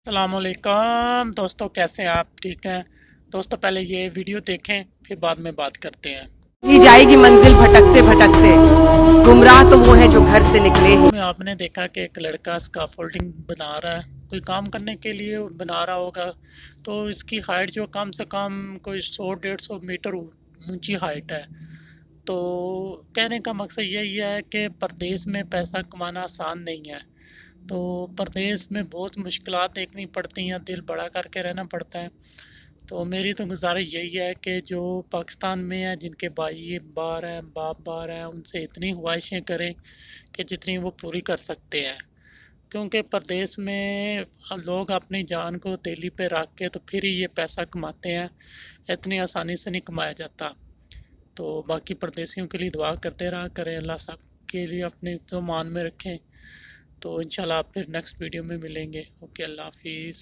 السلام علیکم دوستوں، کیسے ہیں آپ؟ ٹھیک ہیں دوستوں؟ پہلے یہ ویڈیو دیکھیں، پھر بعد میں بات کرتے ہیں۔ ہی جائے گی منزل بھٹکتے بھٹکتے، گمراہ تو وہ ہے جو گھر سے نکلے ہی۔ میں آپ نے دیکھا کہ ایک لڑکا اسکافولڈنگ بنا رہا ہے، کوئی کام کرنے کے لیے بنا رہا ہوگا، تو اس کی ہائٹ جو کم سے کم کوئی 100-150 میٹر اونچی ہائٹ ہے۔ تو کہنے کا مقصد یہی ہے کہ پردیس میں پیسہ کمانا آسان نہیں ہے، تو پردیس میں بہت مشکلات دیکھنی پڑتی ہیں، دل بڑا کر کے رہنا پڑتا ہے۔ تو میری تو گزارش یہی ہے کہ جو پاکستان میں ہیں، جن کے بھائی باہر ہیں، باپ باہر ہیں، ان سے اتنی خواہشیں کریں کہ جتنی وہ پوری کر سکتے ہیں، کیونکہ پردیس میں لوگ اپنی جان کو تیلی پہ رکھ کے تو پھر ہی یہ پیسہ کماتے ہیں، اتنی آسانی سے نہیں کمایا جاتا۔ تو باقی پردیسیوں کے لیے دعا کرتے رہا کریں، اللہ سب کے لیے اپنے تو مان میں رکھیں۔ تو انشاءاللہ آپ پھر نیکسٹ ویڈیو میں ملیں گے۔ اوکے، اللہ حافظ۔